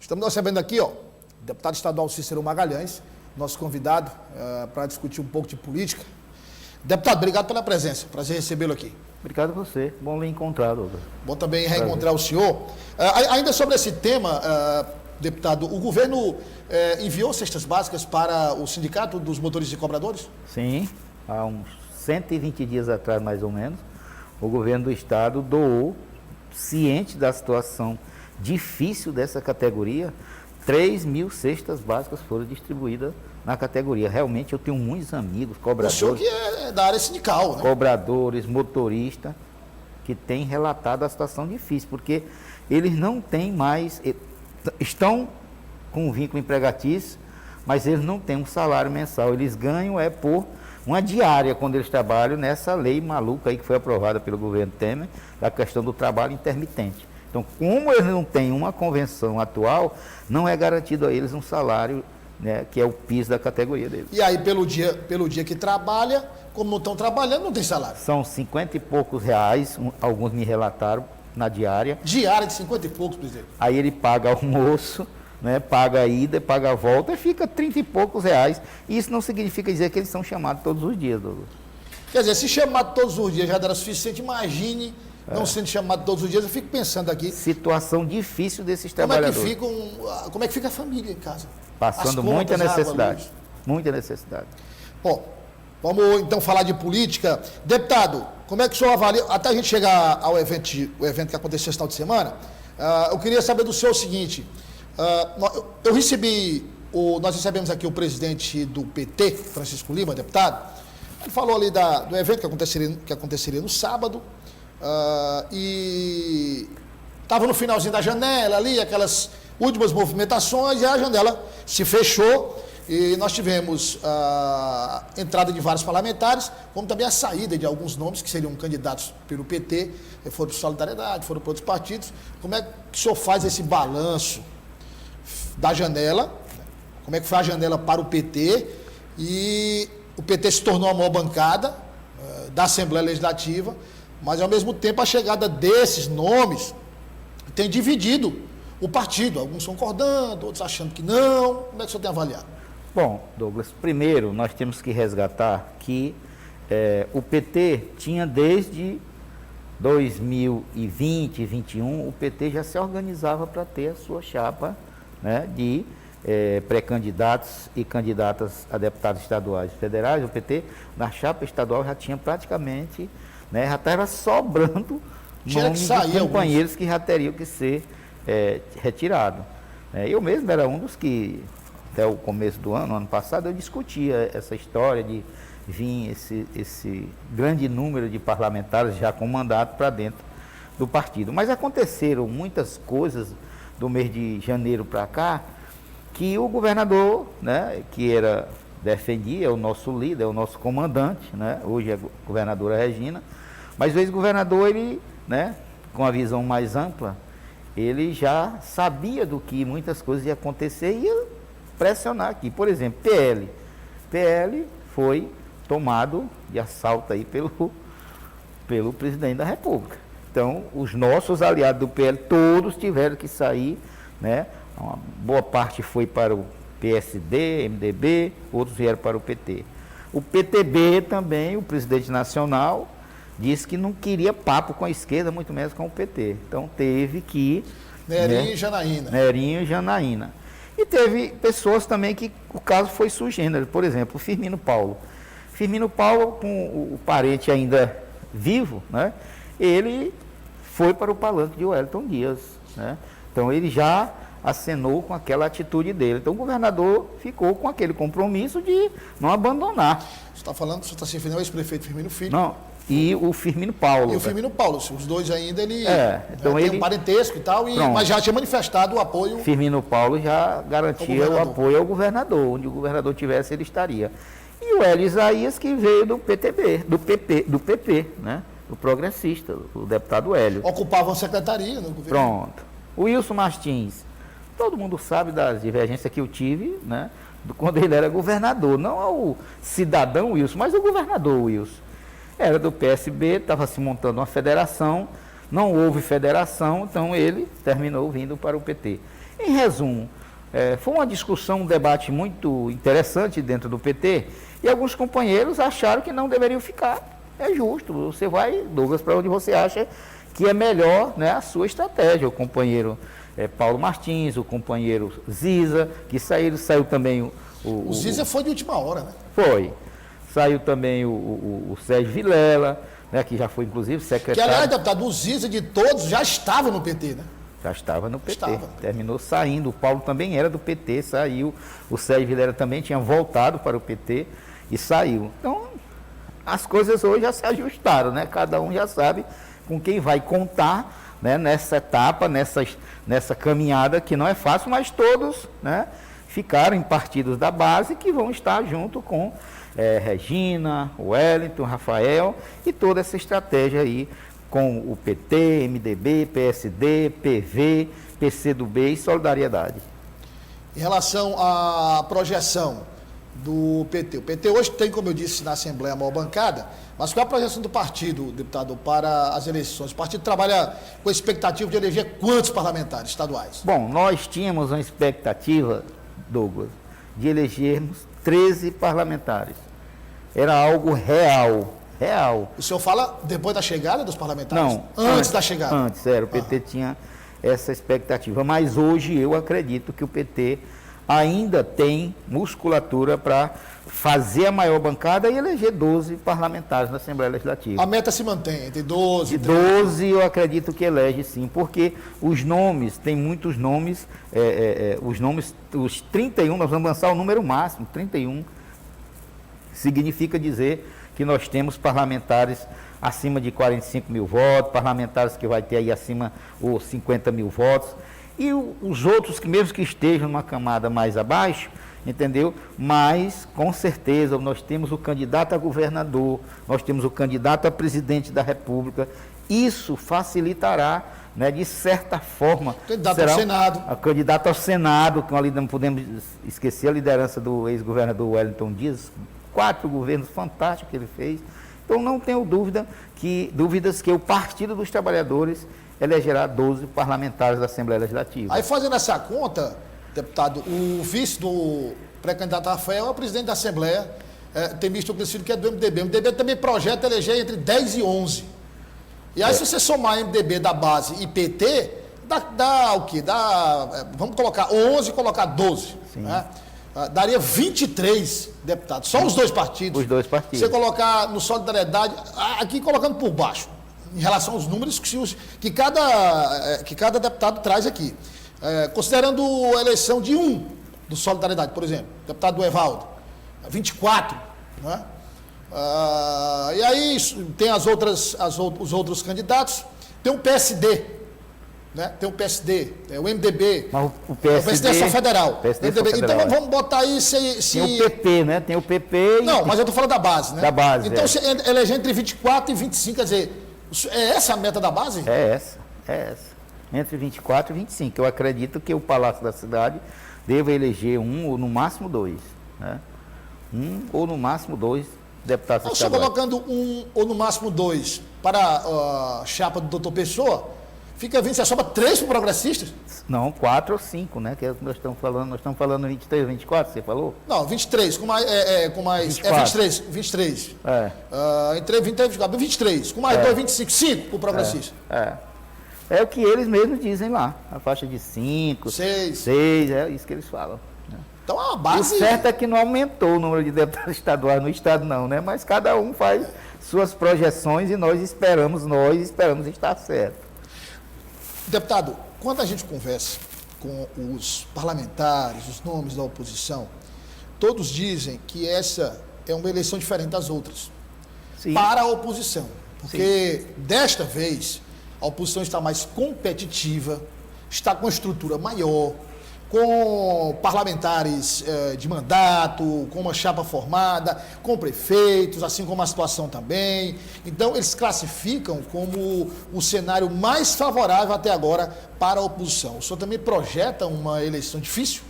Estamos recebendo aqui, o deputado estadual Cícero Magalhães, nosso convidado para discutir um pouco de política. Deputado, obrigado pela presença. Prazer recebê-lo aqui. Obrigado a você. Bom lhe encontrar, Douglas. Bom também reencontrar o senhor. Ainda sobre esse tema, deputado, o governo enviou cestas básicas para o Sindicato dos Motoristas e Cobradores? Sim, há uns 120 dias atrás, mais ou menos, o governo do estado doou, ciente da situação difícil dessa categoria, 3.000 cestas básicas foram distribuídas na categoria. Realmente eu tenho muitos amigos, cobradores. O senhor que é da área sindical, né? Cobradores, motoristas, que têm relatado a situação difícil, porque eles não têm mais, estão com um vínculo empregatício, mas eles não têm um salário mensal. Eles ganham por uma diária quando eles trabalham nessa lei maluca aí que foi aprovada pelo governo Temer, da questão do trabalho intermitente. Então, como eles não têm uma convenção atual, não é garantido a eles um salário, né, que é o piso da categoria deles. E aí, pelo dia que trabalha, como não estão trabalhando, não tem salário? São 50 e poucos reais, alguns me relataram, na diária. Diária de 50 e poucos, presidente? Aí ele paga almoço, né, paga a ida, paga a volta, e fica 30 e poucos reais. E isso não significa dizer que eles são chamados todos os dias, Douglas. Quer dizer, se chamado todos os dias já era suficiente, imagine não sendo chamado todos os dias. Eu fico pensando aqui. Situação difícil desses trabalhadores. Como é que fica a família em casa? Passando muita necessidade. Muita necessidade. Bom, vamos então falar de política. Deputado, como é que o senhor avalia, até a gente chegar ao evento que aconteceu esse final de semana, eu queria saber do senhor o seguinte, nós recebemos aqui o presidente do PT, Francisco Lima, deputado. Ele falou ali do evento que aconteceria no sábado, e estava no finalzinho da janela ali, aquelas últimas movimentações, e a janela se fechou e nós tivemos a entrada de vários parlamentares, como também a saída de alguns nomes que seriam candidatos pelo PT, foram para Solidariedade, foram para outros partidos. Como é que o senhor faz esse balanço da janela? Como é que foi a janela para o PT? E o PT se tornou a maior bancada da Assembleia Legislativa, mas ao mesmo tempo a chegada desses nomes tem dividido o partido. Alguns concordando, outros achando que não. Como é que o senhor tem avaliado? Bom, Douglas, primeiro nós temos que resgatar que o PT tinha desde 2020, 2021, o PT já se organizava para ter a sua chapa, né, de pré-candidatos e candidatas a deputados estaduais e federais. O PT, na chapa estadual, já tinha praticamente, né, já estava sobrando nomes de companheiros que já teriam que ser retirados. Eu mesmo era um dos que, até o começo do ano passado, eu discutia essa história de vir esse grande número de parlamentares já com mandato para dentro do partido. Mas aconteceram muitas coisas do mês de janeiro para cá, que o governador, né, que defendia, é o nosso líder, é o nosso comandante, né, hoje é a governadora Regina, mas o ex-governador, ele, né, com a visão mais ampla, ele já sabia do que muitas coisas iam acontecer e ia pressionar aqui. Por exemplo, PL foi tomado de assalto aí pelo presidente da República. Então, os nossos aliados do PL todos tiveram que sair, né? Uma boa parte foi para o PSD, MDB, outros vieram para o PT. O PTB também, o presidente nacional, disse que não queria papo com a esquerda, muito menos com o PT. Então, teve que... Nerinho e Janaína. Nerinho e Janaína. E teve pessoas também que o caso foi sui generis. Por exemplo, o Firmino Paulo. Firmino Paulo, com o parente ainda vivo, né, ele foi para o palanque de Wellington Dias, né? Então ele já acenou com aquela atitude dele. Então o governador ficou com aquele compromisso de não abandonar. Você está se referindo ao ex-prefeito Firmino Filho? Não, e o Firmino Paulo. E o Firmino Paulo, os dois ainda, então tem um parentesco e tal, mas já tinha manifestado o apoio. Firmino Paulo já garantia o apoio ao governador, onde o governador tivesse, ele estaria. E o Hélio Isaías, que veio do do PP, né? Do progressista, o deputado Hélio. Ocupavam secretaria no governo. Pronto. O Wilson Martins, todo mundo sabe das divergências que eu tive, né? Quando ele era governador, não o cidadão Wilson, mas o governador Wilson. Era do PSB, estava se montando uma federação, não houve federação, então ele terminou vindo para o PT. Em resumo, foi uma discussão, um debate muito interessante dentro do PT, e alguns companheiros acharam que não deveriam ficar. É justo, você vai, Douglas, para onde você acha que é melhor, né, a sua estratégia. O companheiro Paulo Martins, o companheiro Ziza, que saiu também O Ziza foi de última hora, né? Foi. Saiu também o Sérgio Vilela, né, que já foi, inclusive, secretário. Que, aliás, deputado, o Ziza de todos já estava no PT, né? Já estava no PT. Estava. Terminou saindo. O Paulo também era do PT, saiu. O Sérgio Vilela também tinha voltado para o PT e saiu. Então, as coisas hoje já se ajustaram, né? Cada um já sabe com quem vai contar, né, nessa etapa, nessa caminhada que não é fácil, mas todos, né, ficaram em partidos da base que vão estar junto com Regina, Wellington, Rafael e toda essa estratégia aí com o PT, MDB, PSD, PV, PCdoB e Solidariedade. Em relação à projeção do PT, o PT hoje tem, como eu disse, na Assembleia a maior bancada, mas qual é a projeção do partido, deputado, para as eleições? O partido trabalha com a expectativa de eleger quantos parlamentares estaduais? Bom, nós tínhamos uma expectativa, Douglas, de elegermos 13 parlamentares. Era algo real. O senhor fala depois da chegada dos parlamentares? Não. Antes da chegada? Antes, o PT tinha essa expectativa. Mas hoje eu acredito que o PT ainda tem musculatura para fazer a maior bancada e eleger 12 parlamentares na Assembleia Legislativa. A meta se mantém entre 12 e 12 eu acredito que elege sim, porque os nomes, tem muitos nomes, os 31, nós vamos lançar o número máximo, 31, significa dizer que nós temos parlamentares acima de 45 mil votos, parlamentares que vai ter aí acima ou 50 mil votos, e os outros que mesmo que estejam numa camada mais abaixo, entendeu? Mas, com certeza, nós temos o candidato a governador, nós temos o candidato a presidente da República, isso facilitará, né, de certa forma... Candidato ao Senado. A candidato ao Senado, que ali não podemos esquecer a liderança do ex-governador Wellington Dias, 4 governos fantásticos que ele fez. Então, não tenho dúvidas que o Partido dos Trabalhadores elegerá 12 parlamentares da Assembleia Legislativa. Aí, fazendo essa conta, deputado, o vice do pré-candidato Rafael é o presidente da Assembleia, tem visto que é do MDB. O MDB também projeta eleger entre 10 e 11. E aí, se você somar MDB da base e PT, dá o quê? Vamos colocar 11 e colocar 12. Né? Daria 23 deputados, só os dois partidos. Os dois partidos. Você colocar no Solidariedade, aqui colocando por baixo, em relação aos números que cada deputado traz aqui. Considerando a eleição de um do Solidariedade, por exemplo, deputado do Evaldo, 24, né? E aí tem os outros candidatos, tem o PSD, né? Tem o PSD, o MDB, mas o PSD é só federal. PSD só federal. Então vamos botar aí se... Tem o PP, né? Tem o PP e... Não, mas eu estou falando da base, né? Da base, então, se eleger entre 24 e 25, quer dizer, é essa a meta da base? É essa. Entre 24 e 25. Eu acredito que o Palácio da Cidade deva eleger um ou no máximo 2. Né? Um ou no máximo 2 deputados estaduais. Só colocando um ou no máximo 2 para a chapa do doutor Pessoa, fica 20, você sobra 3 para progressistas? Não, 4 ou 5, né? Que é o que nós estamos falando 23, 24, você falou? Não, 23, com mais 23. Entre 23 e 24, 23, com mais 2, 25, 5 para o progressista. É o que eles mesmos dizem lá, a faixa de 5, 6, é isso que eles falam. Né? Então a base... O certo é que não aumentou o número de deputados estaduais no estado não, né? Mas cada um faz suas projeções e nós esperamos estar certo. Deputado, quando a gente conversa com os parlamentares, os nomes da oposição, todos dizem que essa é uma eleição diferente das outras. Sim. Para a oposição. Porque desta vez a oposição está mais competitiva, está com uma estrutura maior, com parlamentares de mandato, com uma chapa formada, com prefeitos, assim como a situação também. Então, eles classificam como o cenário mais favorável até agora para a oposição. O senhor também projeta uma eleição difícil?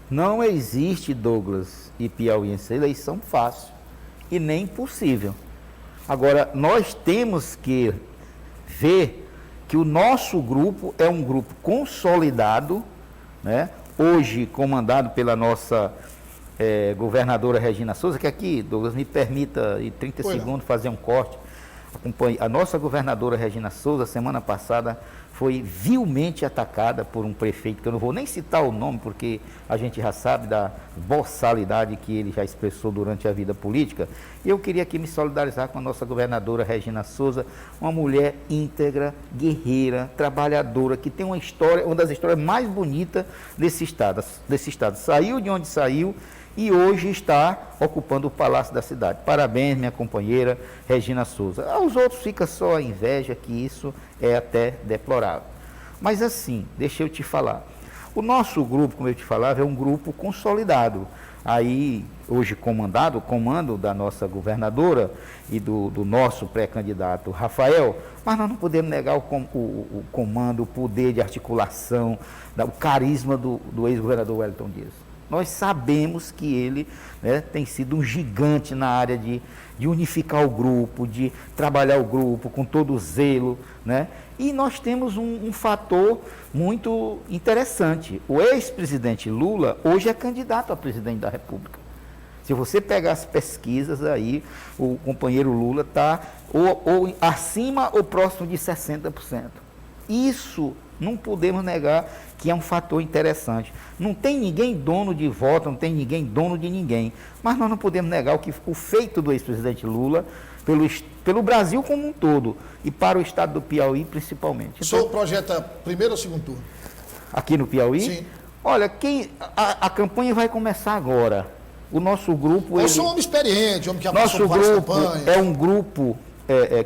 Não existe, Douglas e piauiense, eleição fácil e nem possível. Agora, nós temos que ver que o nosso grupo é um grupo consolidado, né? Hoje comandado pela nossa governadora Regina Souza, que aqui, Douglas, me permita em 30 segundos fazer um corte. A nossa governadora Regina Souza, semana passada, foi vilmente atacada por um prefeito, que eu não vou nem citar o nome, porque a gente já sabe da boçalidade que ele já expressou durante a vida política. E eu queria aqui me solidarizar com a nossa governadora Regina Souza, uma mulher íntegra, guerreira, trabalhadora, que tem uma história, uma das histórias mais bonitas desse estado. Saiu de onde saiu e hoje está ocupando o Palácio da Cidade. Parabéns, minha companheira Regina Souza. Aos outros fica só a inveja, que isso é até deplorável. Mas assim, deixa eu te falar. O nosso grupo, como eu te falava, é um grupo consolidado. Aí, hoje comando da nossa governadora e do nosso pré-candidato Rafael, mas nós não podemos negar o comando, o poder de articulação, o carisma do ex-governador Wellington Dias. Nós sabemos que ele, né, tem sido um gigante na área de unificar o grupo, de trabalhar o grupo com todo o zelo, né? E nós temos um fator muito interessante. O ex-presidente Lula hoje é candidato a presidente da República. Se você pegar as pesquisas aí, o companheiro Lula está ou acima ou próximo de 60%. Isso não podemos negar que é um fator interessante. Não tem ninguém dono de voto, não tem ninguém dono de ninguém. Mas nós não podemos negar o feito do ex-presidente Lula pelo Brasil como um todo e para o estado do Piauí principalmente. O senhor projeta primeiro ou segundo turno? Aqui no Piauí? Sim. Olha, a campanha vai começar agora. O nosso grupo... Eu sou um homem experiente, homem que já passou por várias campanhas. É um grupo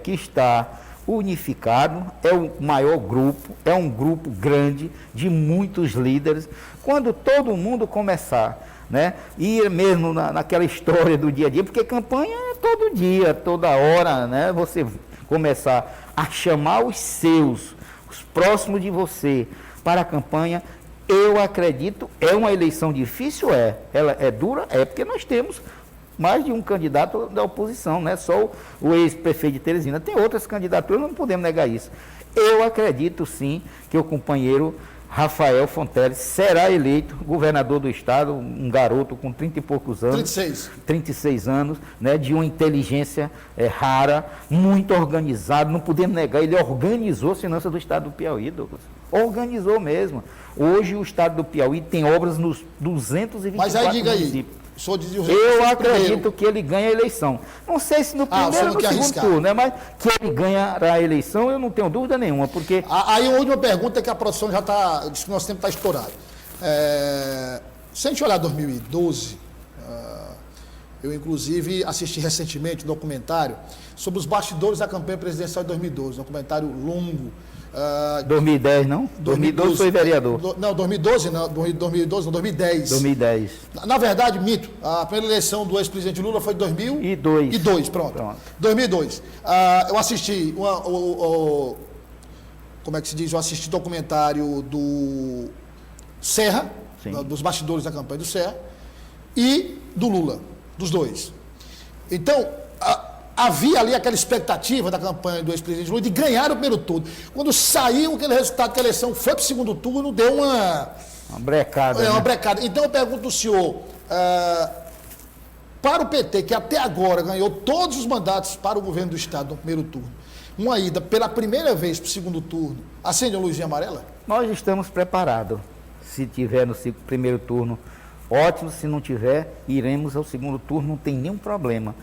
que está unificado, é o maior grupo, é um grupo grande de muitos líderes. Quando todo mundo começar, né, ir mesmo naquela história do dia a dia, porque campanha é todo dia, toda hora, né, você começar a chamar os seus, os próximos de você para a campanha, eu acredito, é uma eleição difícil, ela é dura, porque nós temos mais de um candidato da oposição, não é só o ex-prefeito de Teresina, tem outras candidaturas, não podemos negar isso. Eu acredito sim que o companheiro Rafael Fonteles será eleito governador do estado, um garoto com 30 e poucos anos. 36 anos, né, de uma inteligência rara, muito organizado, não podemos negar, ele organizou a finança do estado do Piauí, Douglas. Organizou mesmo. Hoje o estado do Piauí tem obras nos 224 Mas aí diga municípios. Aí. Eu acredito que ele ganha a eleição. Não sei se no primeiro ou no segundo turno, né? Mas que ele ganhará a eleição, eu não tenho dúvida nenhuma, porque... Aí a última pergunta é que a produção já está... Diz que o nosso tempo está estourado. Se a gente olhar 2012, eu inclusive assisti recentemente um documentário sobre os bastidores da campanha presidencial de 2012, um documentário longo. 2010 não? 2012 foi vereador. Não, 2012 não, 2012 não, 2010. 2010. Na verdade, mito, a primeira eleição do ex-presidente Lula foi em 2002. Pronto. 2002. Eu assisti, como é que se diz? Eu assisti documentário do Serra, dos bastidores da campanha do Serra, e do Lula, dos dois. Então, havia ali aquela expectativa da campanha do ex-presidente Lula de ganhar o primeiro turno. Quando saiu aquele resultado que a eleição foi para o segundo turno, deu uma brecada. Uma brecada. Então eu pergunto ao senhor, para o PT, que até agora ganhou todos os mandatos para o governo do estado no primeiro turno, uma ida pela primeira vez para o segundo turno, acende a luzinha amarela? Nós estamos preparados. Se tiver no primeiro turno, ótimo. Se não tiver, iremos ao segundo turno, não tem nenhum problema.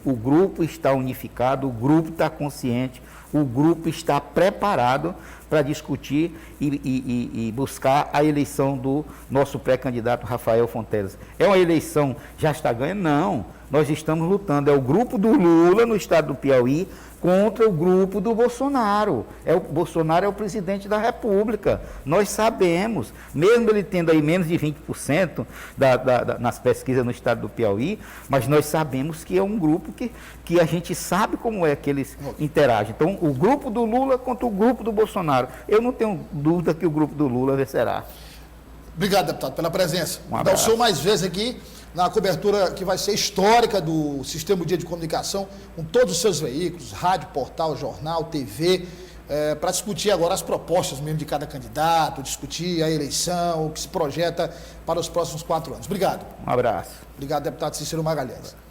O grupo está unificado, o grupo está consciente, o grupo está preparado para discutir e buscar a eleição do nosso pré-candidato Rafael Fonteles. É uma eleição, já está ganha? Não, nós estamos lutando, é o grupo do Lula no estado do Piauí contra o grupo do Bolsonaro. O Bolsonaro é o presidente da República. Nós sabemos, mesmo ele tendo aí menos de 20% nas pesquisas no estado do Piauí, mas nós sabemos que é um grupo que a gente sabe como é que eles interagem. Então, o grupo do Lula contra o grupo do Bolsonaro. Eu não tenho dúvida que o grupo do Lula vencerá. Obrigado, deputado, pela presença. Um abraço. Dá o senhor mais vezes aqui na cobertura que vai ser histórica do Sistema Dia de Comunicação, com todos os seus veículos, rádio, portal, jornal, TV. para discutir agora as propostas mesmo de cada candidato, discutir a eleição, o que se projeta para os próximos 4 anos. Obrigado. Um abraço. Obrigado, deputado Cícero Magalhães.